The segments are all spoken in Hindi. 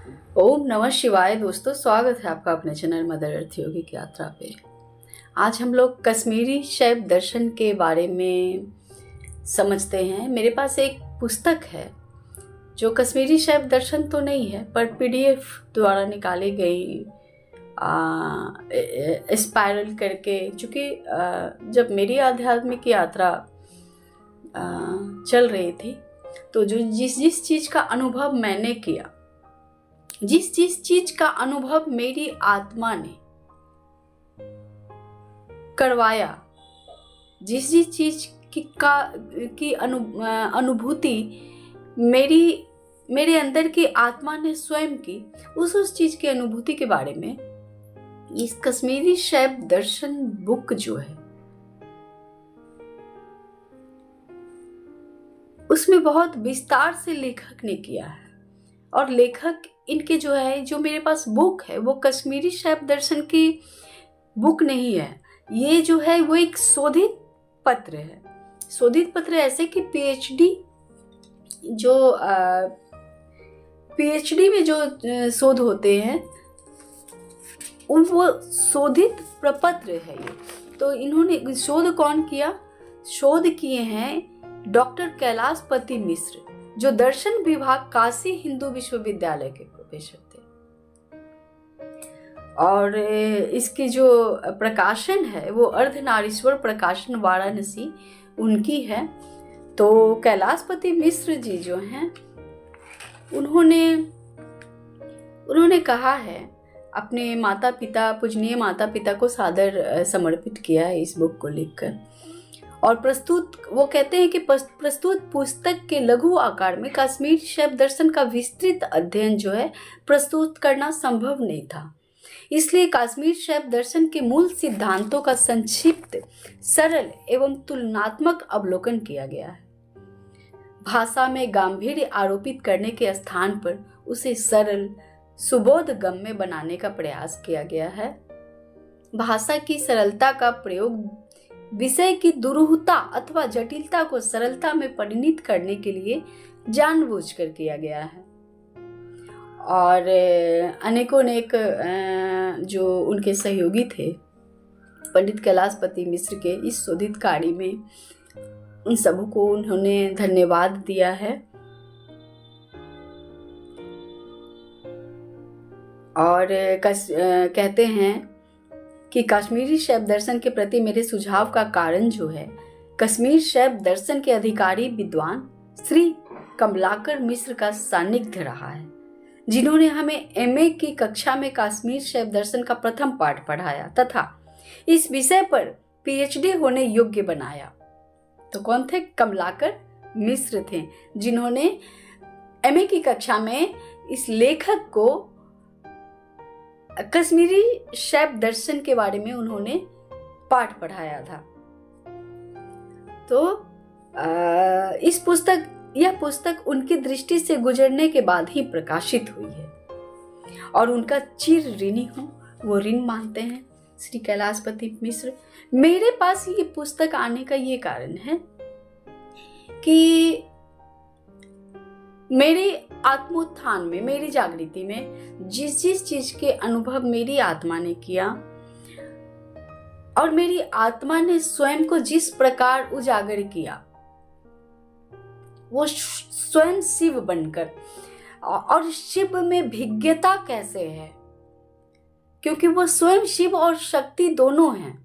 ओम नमः शिवाय। दोस्तों, स्वागत है आपका अपने चैनल मदर अर्थ योगिक यात्रा पे। आज हम लोग कश्मीरी शैव दर्शन के बारे में समझते हैं। मेरे पास एक पुस्तक है जो कश्मीरी शैव दर्शन तो नहीं है, पर पीडीएफ द्वारा निकाली गई स्पाइरल करके, चूँकि जब मेरी आध्यात्मिक यात्रा चल रही थी तो जो जिस चीज़ का अनुभव मैंने किया, जिस चीज का अनुभव मेरी आत्मा ने करवाया, जिस चीज की अनुभूति मेरे अंदर की आत्मा ने स्वयं की, उस चीज की अनुभूति के बारे में इस कश्मीरी शैव दर्शन बुक जो है उसमें बहुत विस्तार से लेखक ने किया है। और लेखक इनके जो मेरे पास बुक है वो कश्मीरी शैव दर्शन की बुक नहीं है। ये जो है वो एक शोधित पत्र है। शोधित पत्र ऐसे कि पीएचडी में जो शोध होते हैं वो शोधित प्रपत्र है ये। तो इन्होंने शोध कौन किया? शोध किए हैं डॉक्टर कैलाशपति मिश्र, जो दर्शन विभाग काशी हिंदू विश्वविद्यालय के प्रोफेसर थे। और इसकी जो प्रकाशन है वो अर्धनारीश्वर प्रकाशन वाराणसी उनकी है। तो कैलाशपति मिश्र जी जो हैं उन्होंने कहा है, अपने माता पिता, पूजनीय माता पिता को सादर समर्पित किया है इस बुक को लिखकर। और वो कहते हैं कि प्रस्तुत पुस्तक के लघु आकार में कश्मीर शैव दर्शन का विस्तृत अध्ययन जो है प्रस्तुत करना संभव नहीं था। इसलिए कश्मीर शैव दर्शन के मूल सिद्धांतों का संक्षिप्त, सरल एवं तुलनात्मक अवलोकन किया गया है। भाषा में गांभीर्य आरोपित करने के स्थान पर उसे सरल, सुबोध गम्य बनाने का प्रयास किया गया है। भाषा की सरलता का प्रयोग विषय की दुरूहता अथवा जटिलता को सरलता में परिणत करने के लिए जानबूझकर किया गया है। और अनेकों जो उनके सहयोगी थे पंडित कैलाशपति मिश्र के इस शोधित कार्य में, उन सबको को उन्होंने धन्यवाद दिया है। और कहते हैं कि कश्मीरी शैव दर्शन के प्रति मेरे सुझाव का कारण जो है, कश्मीर शैव दर्शन के अधिकारी विद्वान श्री कमलाकर मिश्र का सानिध्य रहा है, जिन्होंने हमें एमए की कक्षा में कश्मीर शैव दर्शन का प्रथम पाठ पढ़ाया तथा इस विषय पर पीएचडी होने योग्य बनाया। तो कौन थे? कमलाकर मिश्र थे, जिन्होंने एमए की कक्षा में इस लेखक को कश्मीरी शैव दर्शन के बारे में उन्होंने पाठ पढ़ाया था। तो यह पुस्तक उनकी दृष्टि से गुजरने के बाद ही प्रकाशित हुई है और उनका चिर ऋणी हूँ, वो ऋण मानते हैं श्री कैलाशपति मिश्र। मेरे पास ये पुस्तक आने का ये कारण है कि मेरे आत्मोत्थान में, मेरी जागृति में जिस चीज के अनुभव मेरी आत्मा ने किया और मेरी आत्मा ने स्वयं को जिस प्रकार उजागर किया, वो स्वयं शिव बनकर, और शिव में भिज्ञता कैसे है, क्योंकि वो स्वयं शिव और शक्ति दोनों हैं।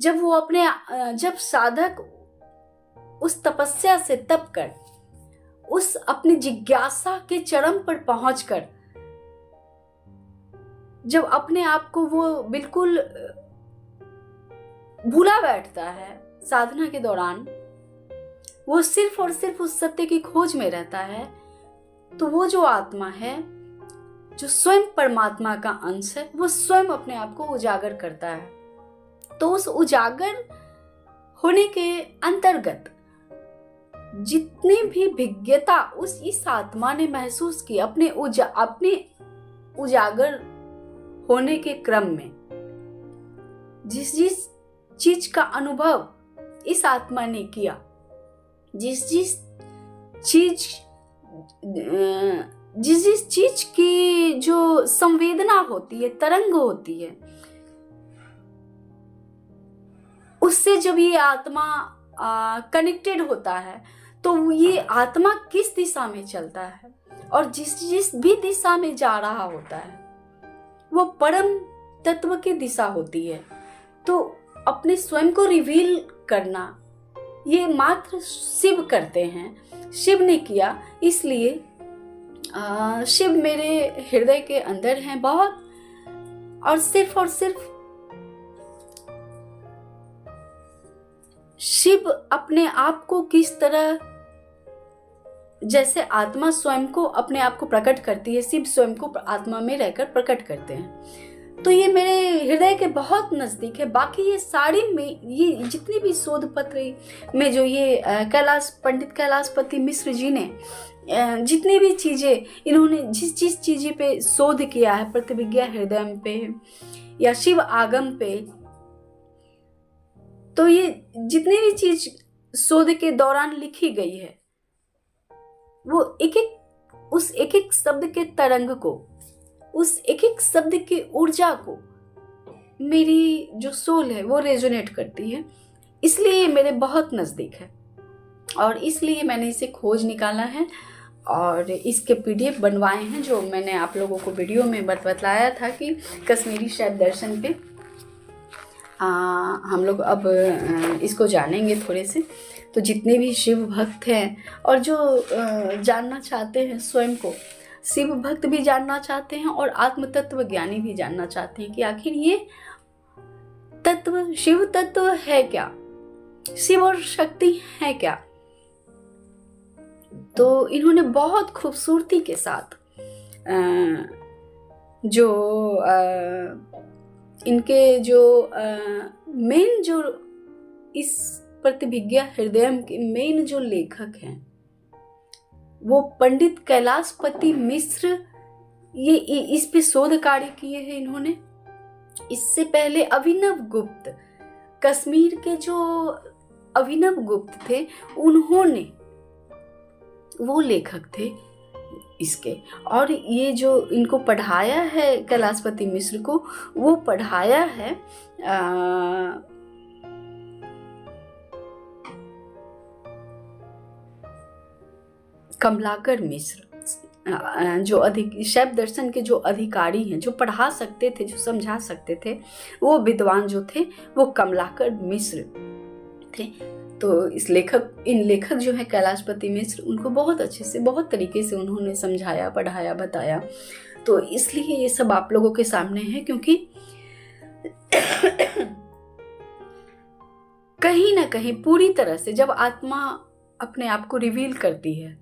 जब साधक उस तपस्या से तप कर, उस अपनी जिज्ञासा के चरम पर पहुंचकर, जब अपने आप को वो बिल्कुल भूला बैठता है साधना के दौरान, वो सिर्फ और सिर्फ उस सत्य की खोज में रहता है, तो वो जो आत्मा है, जो स्वयं परमात्मा का अंश है, वो स्वयं अपने आप को उजागर करता है। तो उस उजागर होने के अंतर्गत जितनी भी भिज्ञता इस आत्मा ने महसूस की अपने उजागर होने के क्रम में, जिस चीज का अनुभव इस आत्मा ने किया, जिस चीज जिस जिस चीज की जो संवेदना होती है, तरंग होती है, उससे जब ये आत्मा कनेक्टेड होता है तो ये आत्मा किस दिशा में चलता है और जिस जिस भी दिशा में जा रहा होता है वो परम तत्व की दिशा होती है। तो अपने स्वयं को रिवील करना ये मात्र शिव करते हैं, शिव ने किया, इसलिए शिव मेरे हृदय के अंदर हैं बहुत। और सिर्फ शिव अपने आप को किस तरह, जैसे आत्मा स्वयं को अपने आप को प्रकट करती है, शिव स्वयं को आत्मा में रहकर प्रकट करते हैं। तो ये मेरे हृदय के बहुत नजदीक है। बाकी ये सारी में ये जितनी भी शोध पत्र में जो ये पंडित कैलाशपति मिश्र जी ने जितनी भी चीजें इन्होंने जिस चीज पे शोध किया है, प्रतिविज्ञा हृदय पे या शिव आगम पे, तो ये जितनी भी चीज शोध के दौरान लिखी गई है वो उस एक एक शब्द के तरंग को, उस एक एक शब्द की ऊर्जा को मेरी जो सोल है वो रेजोनेट करती है। इसलिए ये मेरे बहुत नजदीक है और इसलिए मैंने इसे खोज निकाला है और इसके PDF बनवाए हैं, जो मैंने आप लोगों को वीडियो में बतलाया था कि कश्मीरी शैव दर्शन पे हम लोग अब इसको जानेंगे थोड़े से। तो जितने भी शिव भक्त हैं और जो जानना चाहते हैं स्वयं को, शिव भक्त भी जानना चाहते हैं और आत्म तत्व ज्ञानी भी जानना चाहते हैं कि आखिर ये तत्व, शिव तत्व है क्या, शिव और शक्ति है क्या। तो इन्होंने बहुत खूबसूरती के साथ जो इनके जो मेन जो इस प्रतिविज्ञा हृदय के मेन जो लेखक हैं वो पंडित कैलाशपति मिश्र, ये इस पे शोध कार्य किए हैं इन्होंने। इससे पहले अभिनव गुप्त, कश्मीर के जो अभिनव गुप्त थे, उन्होंने, वो लेखक थे इसके। और ये जो इनको पढ़ाया है कैलाशपति मिश्र को, वो पढ़ाया है कमलाकर मिश्र, जो शैव दर्शन के जो अधिकारी हैं, जो पढ़ा सकते थे, जो समझा सकते थे, वो विद्वान जो थे वो कमलाकर मिश्र थे। तो इन लेखक जो है कैलाशपति मिश्र, उनको बहुत अच्छे से, बहुत तरीके से उन्होंने समझाया, पढ़ाया, बताया। तो इसलिए ये सब आप लोगों के सामने है, क्योंकि कहीं ना कहीं पूरी तरह से जब आत्मा अपने आप को रिवील करती है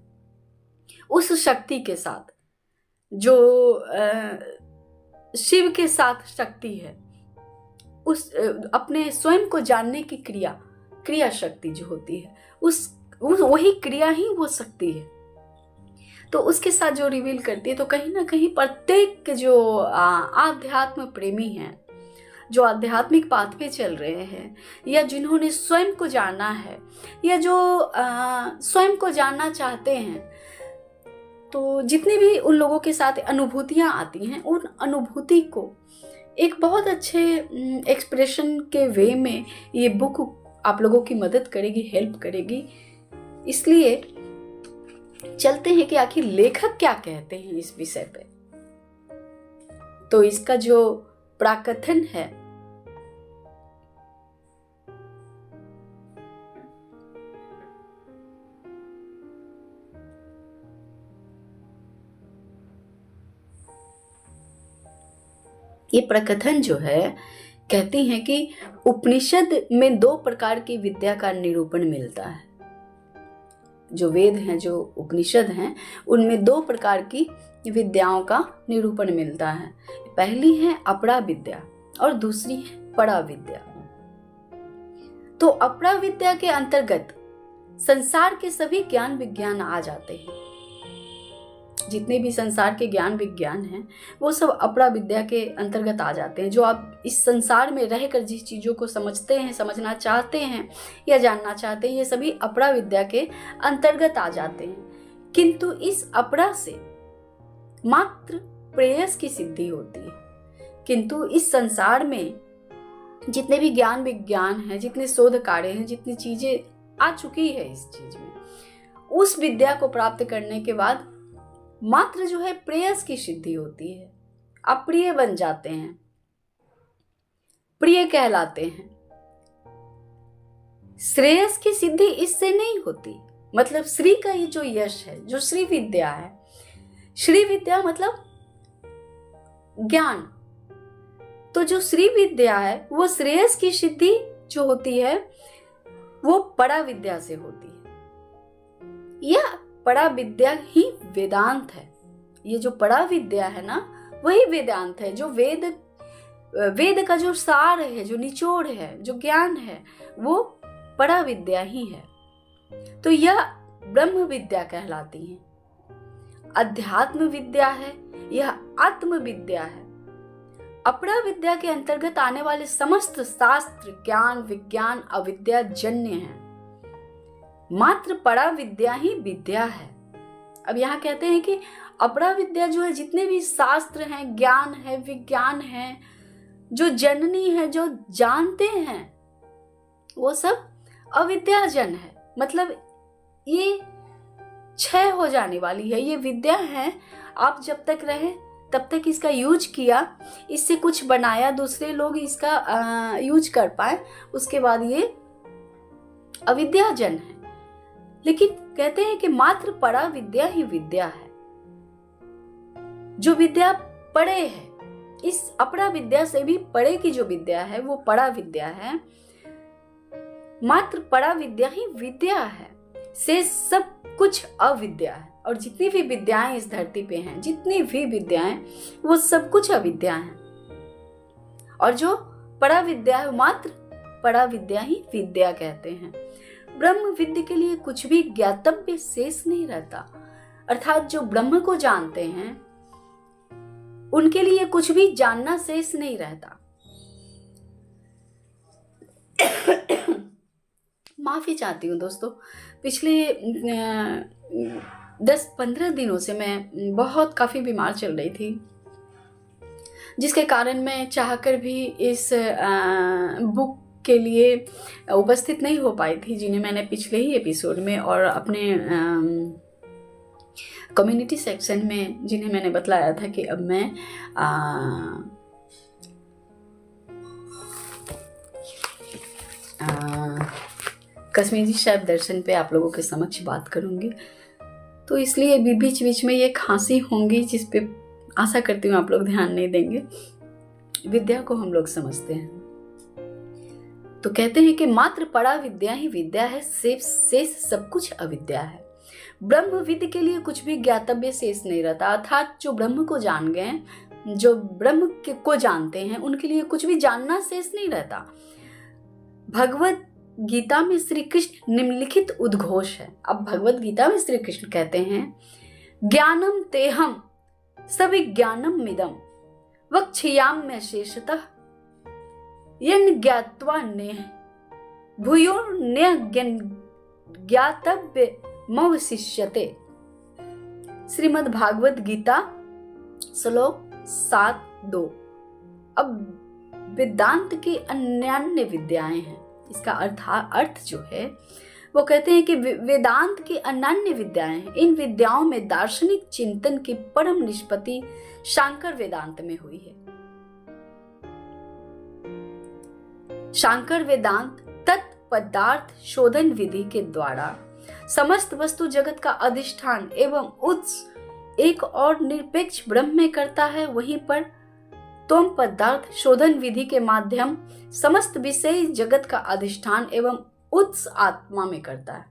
उस शक्ति के साथ, जो शिव के साथ शक्ति है, उस अपने स्वयं को जानने की क्रिया शक्ति जो होती है, वही क्रिया ही वो शक्ति है। तो उसके साथ जो रिवील करती है, तो कहीं ना कहीं प्रत्येक जो आध्यात्म प्रेमी हैं, जो आध्यात्मिक पाथ पे चल रहे हैं, या जिन्होंने स्वयं को जाना है, या जो स्वयं को जानना चाहते हैं, तो जितनी भी उन लोगों के साथ अनुभूतियाँ आती हैं, उन अनुभूति को एक बहुत अच्छे एक्सप्रेशन के वे में ये बुक आप लोगों की मदद करेगी, हेल्प करेगी। इसलिए चलते हैं कि आखिर लेखक क्या कहते हैं इस विषय पे। तो इसका जो प्राकथन है, ये प्रकथन जो है कहती हैं कि उपनिषद में 2 प्रकार की विद्या का निरूपण मिलता है। जो वेद हैं, जो उपनिषद हैं, उनमें 2 प्रकार की विद्याओं का निरूपण मिलता है। पहली है अपरा विद्या और दूसरी है परा विद्या। तो अपरा विद्या के अंतर्गत संसार के सभी ज्ञान विज्ञान आ जाते हैं। जितने भी संसार के ज्ञान विज्ञान हैं वो सब अपरा विद्या के अंतर्गत आ जाते हैं। जो आप इस संसार में रहकर जिस चीज़ों को समझते हैं, समझना चाहते हैं या जानना चाहते हैं, ये सभी अपरा विद्या के अंतर्गत आ जाते हैं। किंतु इस अपरा से मात्र प्रेयस की सिद्धि होती है। किंतु इस संसार में जितने भी ज्ञान विज्ञान है, जितने शोध कार्य हैं, जितनी चीजें आ चुकी है इस चीज में, उस विद्या को प्राप्त करने के बाद मात्र जो है प्रेयस की सिद्धि होती है। आप प्रिय बन जाते हैं, प्रिय कहलाते हैं। श्रेयस की सिद्धि इससे नहीं होती। मतलब श्री का ये जो यश है, जो श्री विद्या है, श्री विद्या मतलब ज्ञान, तो जो श्री विद्या है वो श्रेयस की सिद्धि जो होती है वो परा विद्या से होती है। यह परा विद्या ही वेदांत है। ये जो परा विद्या है ना, वही वेदांत है, जो वेद का जो सार है, जो निचोड़ है, जो ज्ञान है, वो परा विद्या ही है। तो यह ब्रह्म विद्या कहलाती है। अध्यात्म विद्या है, यह आत्म विद्या है। अपरा विद्या के अंतर्गत आने वाले समस्त शास्त्र, ज्ञान, विज्ञान अविद्या जन्य है। मात्र परा विद्या ही विद्या है। अब यहाँ कहते हैं कि अपरा विद्या जो है, जितने भी शास्त्र हैं, ज्ञान है, विज्ञान है, जो जननी है, जो जानते हैं, वो सब अविद्याजन है। मतलब ये क्षय हो जाने वाली है। ये विद्या है, आप जब तक रहे तब तक इसका यूज किया, इससे कुछ बनाया, दूसरे लोग इसका यूज कर पाए, उसके बाद ये अविद्याजन है। लेकिन कहते हैं कि मात्र परा विद्या ही विद्या है। जो विद्या परे है, इस अपरा विद्या से भी परे की जो विद्या है वो परा विद्या है। मात्र परा विद्या ही विद्या है, से सब कुछ अविद्या है। और जितनी भी विद्याएं इस धरती पे हैं, जितनी भी विद्याएं, वो सब कुछ अविद्या हैं। और जो परा विद्या है, मात्र परा विद्या ही विद्या कहते हैं। ब्रह्म विद्या के लिए कुछ भी ज्ञातव्य शेष नहीं रहता। अर्थात जो ब्रह्म को जानते हैं उनके लिए कुछ भी जानना शेष नहीं रहता। माफी चाहती हूँ दोस्तों, पिछले 10-15 दिनों से मैं काफ़ी बीमार चल रही थी, जिसके कारण मैं चाहकर भी इस बुक के लिए उपस्थित नहीं हो पाई थी, जिन्हें मैंने पिछले ही एपिसोड में और अपने कम्युनिटी सेक्शन में जिन्हें मैंने बतलाया था कि अब मैं कश्मीरी शैव दर्शन पे आप लोगों के समक्ष बात करूंगी। तो इसलिए भी बीच बीच में ये खांसी होंगी, जिस पे आशा करती हूँ आप लोग ध्यान नहीं देंगे। विद्या को हम लोग समझते हैं। तो कहते हैं कि मात्र परा विद्या ही विद्या है, शेष सब कुछ अविद्या है। ब्रह्म विद्या के लिए कुछ भी ज्ञातव्य शेष नहीं रहता। अर्थात जो ब्रह्म को जान गए, जो ब्रह्म को जानते हैं, उनके लिए कुछ भी जानना शेष नहीं रहता। भगवत गीता में श्री कृष्ण निम्नलिखित उद्घोष है। अब भगवत गीता में श्री कृष्ण कहते हैं, ज्ञानम तेहम सविज्ञानम मिदम वक्ष्याम में शेषतः यन ज्ञात्वा ने भूयोर्न्य ज्ञातव्य मवशिष्यते। श्रीमद् भागवत गीता श्लोक 7:2। अब वेदांत की अन्यान्य विद्याएं हैं। इसका अर्थ जो है वो कहते हैं कि वेदांत की अन्यान्य विद्याएं हैं। इन विद्याओं में दार्शनिक चिंतन की परम निष्पत्ति शांकर वेदांत में हुई है। शांकर वेदांत तत्पदार्थ शोधन विधि के द्वारा समस्त वस्तु जगत का अधिष्ठान एवं उत्स एक और निरपेक्ष ब्रह्म में करता है। वहीं पर त्वम पदार्थ शोधन विधि के माध्यम समस्त विषय जगत का अधिष्ठान एवं उत्स आत्मा में करता है।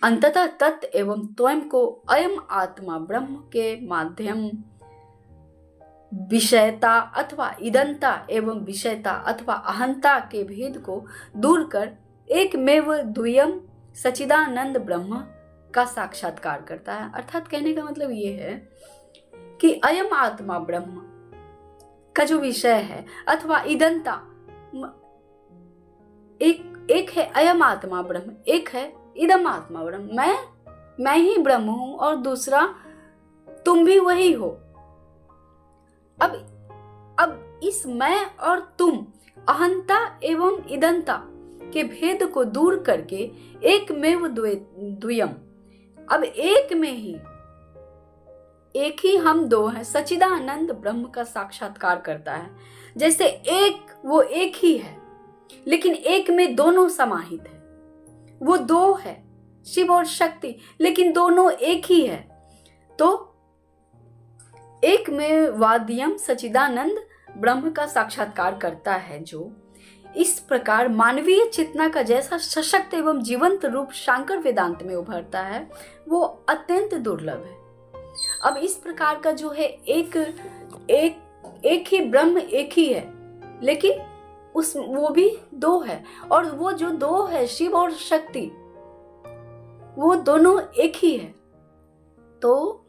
अंततः तत् एवं त्वम को अयम आत्मा ब्रह्म के माध्यम विषयता अथवा इदंता एवं विषयता अथवा अहंता के भेद को दूर कर एकमेव द्वयम सच्चिदानंद ब्रह्म का साक्षात्कार करता है। अर्थात कहने का मतलब ये है कि अयम आत्मा ब्रह्म का जो विषय है अथवा इदंता, एक है अयम आत्मा ब्रह्म, एक है इदम आत्मा ब्रह्म। मैं ही ब्रह्म हूं और दूसरा तुम भी वही हो। अब इस मैं और तुम, अहंता एवं इदंता के भेद को दूर करके एकमेव द्वयम, अब एक में ही, एक ही हम दो हैं, सच्चिदानंद ब्रह्म का साक्षात्कार करता है। जैसे एक वो एक ही है, लेकिन एक में दोनों समाहित है। वो दो है, शिव और शक्ति, लेकिन दोनों एक ही है। तो एक में वाद्यम सच्चिदानंद ब्रह्म का साक्षात्कार करता है, जो इस प्रकार मानवीय चेतना का जैसा सशक्त एवं जीवंत रूप शांकर वेदांत में उभरता है, वो अत्यंत दुर्लभ है। अब इस प्रकार का जो है एक ही ब्रह्म एक ही है, लेकिन वो भी दो है, और वो जो दो है, शिव और शक्ति, वो दोनों एक ही है। तो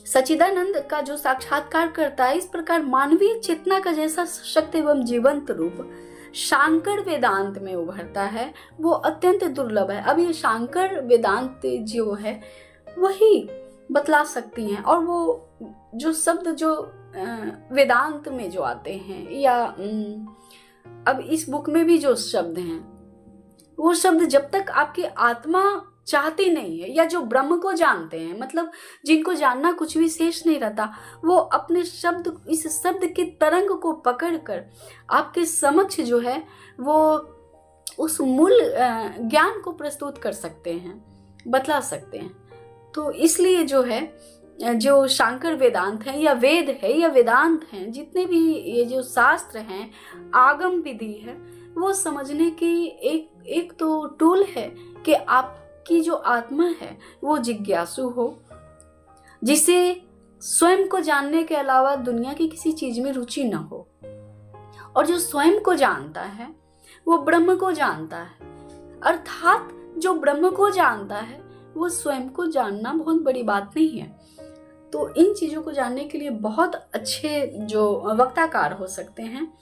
सच्चिदानंद का जो साक्षात्कार करता है, इस प्रकार मानवीय चेतना का जैसा सशक्त एवं जीवंत रूप शांकर वेदांत में उभरता है, वो अत्यंत दुर्लभ है। अब ये शांकर वेदांत जो है वही बतला सकती हैं, और वो जो शब्द जो वेदांत में जो आते हैं, या अब इस बुक में भी जो शब्द हैं, वो शब्द जब तक आपकी आत्मा चाहती नहीं है, या जो ब्रह्म को जानते हैं, मतलब जिनको जानना कुछ भी शेष नहीं रहता, वो अपने शब्द, इस शब्द के तरंग को पकड़कर आपके समक्ष जो है वो उस मूल ज्ञान को प्रस्तुत कर सकते हैं, बतला सकते हैं। तो इसलिए जो है, जो शांकर वेदांत है, या वेद है, या वेदांत हैं, जितने भी ये जो शास्त्र हैं, आगम विधि है, वो समझने की एक तो टूल है कि आपकी जो आत्मा है वो जिज्ञासु हो, जिसे स्वयं को जानने के अलावा दुनिया की किसी चीज में रुचि न हो, और जो स्वयं को जानता है वो ब्रह्म को जानता है। अर्थात जो ब्रह्म को जानता है वो स्वयं को जानना बहुत बड़ी बात नहीं है। तो इन चीजों को जानने के लिए बहुत अच्छे जो वक्ताकार हो सकते हैं,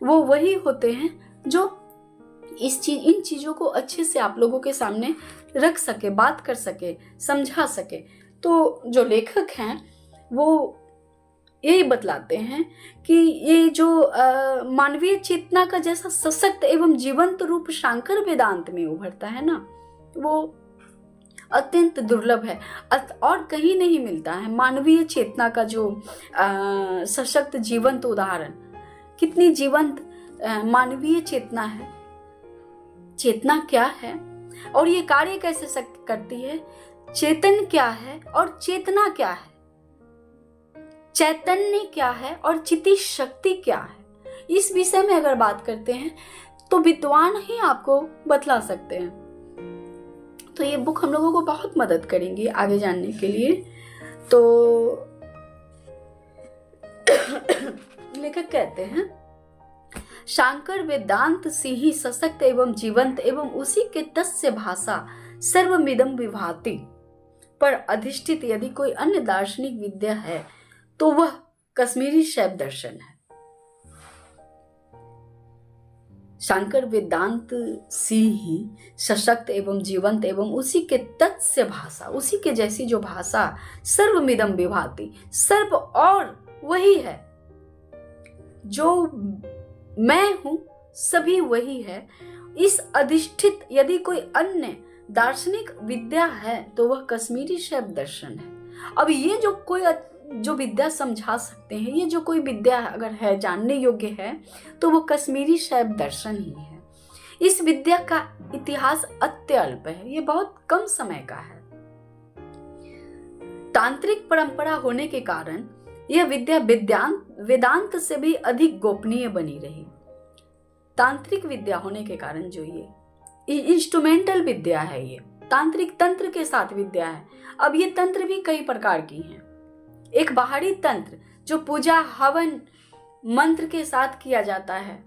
वो वही होते हैं जो इन चीजों को अच्छे से आप लोगों के सामने रख सके, बात कर सके, समझा सके। तो जो लेखक हैं वो यही बतलाते हैं कि ये जो मानवीय चेतना का जैसा सशक्त एवं जीवंत रूप शांकर वेदांत में उभरता है ना, वो अत्यंत दुर्लभ है और कहीं नहीं मिलता है। मानवीय चेतना का जो सशक्त जीवंत उदाहरण, कितनी जीवंत मानवीय चेतना है, चेतना क्या है और ये कार्य कैसे करती है, चेतन क्या है और चेतना क्या है, चैतन्य क्या है और चिति शक्ति क्या है, इस विषय में अगर बात करते हैं तो विद्वान ही आपको बतला सकते हैं। तो ये बुक हम लोगों को बहुत मदद करेंगी आगे जानने के लिए। तो लेखक कहते हैं, शांकर वेदांत से ही सशक्त एवं जीवंत एवं उसी के तस्य भाषा सर्वमिदं विभाति पर अधिष्ठित यदि कोई अन्य दार्शनिक विद्या है तो वह कश्मीरी शैव दर्शन है। शांकर वेदांत से ही सशक्त एवं जीवंत एवं उसी के तत्स्य भाषा, उसी के जैसी जो भाषा सर्वमिदं विभाति, सर्व और वही है, जो मैं हूं सभी वही है। इस अधिष्ठित यदि कोई अन्य दार्शनिक विद्या है तो वह कश्मीरी शैव दर्शन है। अब ये जो कोई जो विद्या समझा सकते हैं, ये जो कोई विद्या अगर है जानने योग्य है तो वो कश्मीरी शैव दर्शन ही है। इस विद्या का इतिहास अत्यल्प है, ये बहुत कम समय का है। तांत्रिक परंपरा होने के कारण यह विद्या वेदांत से भी अधिक गोपनीय बनी रही। तांत्रिक विद्या होने के कारण जो ये इंस्ट्रूमेंटल विद्या है, ये तांत्रिक तंत्र के साथ विद्या है। अब ये तंत्र भी कई प्रकार की हैं। एक बाहरी तंत्र जो पूजा हवन मंत्र के साथ किया जाता है,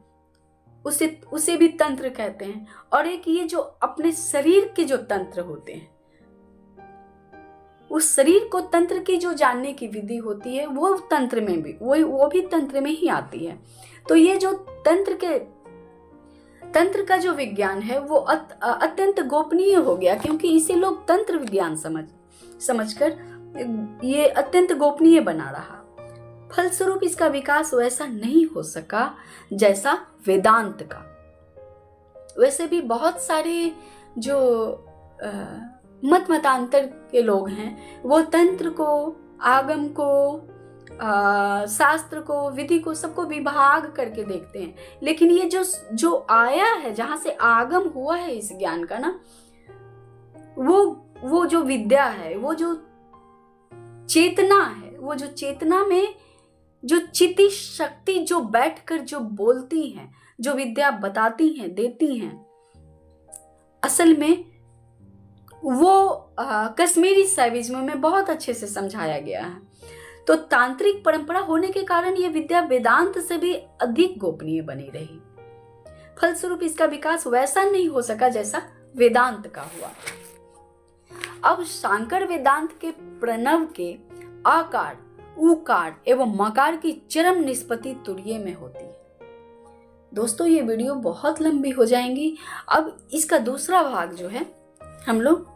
उसे भी तंत्र कहते हैं। और एक ये जो अपने शरीर के जो तंत्र होते हैं, उस शरीर को तंत्र की जो जानने की विधि होती है वो तंत्र में भी वो भी तंत्र में ही आती है। तो ये जो तंत्र का जो विज्ञान है वो अत्यंत गोपनीय हो गया, क्योंकि इसे लोग तंत्र विज्ञान समझकर ये अत्यंत गोपनीय बना रहा। फलस्वरूप इसका विकास वैसा नहीं हो सका जैसा वेदांत का। वैसे भी बहुत सारे जो मतांतर के लोग हैं वो तंत्र को, आगम को, शास्त्र को, विधि को, सबको विभाग करके देखते हैं। लेकिन ये जो आया है, जहां से आगम हुआ है इस ज्ञान का ना, वो जो विद्या है, वो जो चेतना है, वो जो चेतना में जो चिति शक्ति जो बैठकर जो बोलती हैं, जो विद्या बताती हैं, देती हैं, असल में वो कश्मीरी सैविज्म में बहुत अच्छे से समझाया गया है। तो तांत्रिक परंपरा होने के कारण यह विद्या वेदांत से भी अधिक गोपनीय बनी रही। फलस्वरूप इसका विकास वैसा नहीं हो सका जैसा वेदांत का हुआ। अब शांकर वेदांत के प्रणव के आकार, उकार एवं मकार की चरम निष्पत्ति तुरीय में होती है। दोस्तों, ये वीडियो बहुत लंबी हो जाएंगी। अब इसका दूसरा भाग जो है हम लोग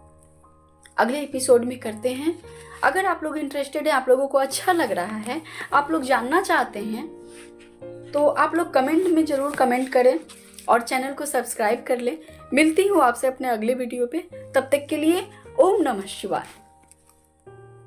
अगले एपिसोड में करते हैं। अगर आप लोग इंटरेस्टेड हैं, आप लोगों को अच्छा लग रहा है, आप लोग जानना चाहते हैं, तो आप लोग कमेंट में जरूर कमेंट करें और चैनल को सब्सक्राइब कर लें। मिलती हूँ आपसे अपने अगले वीडियो पे। तब तक के लिए ओम नमः शिवाय।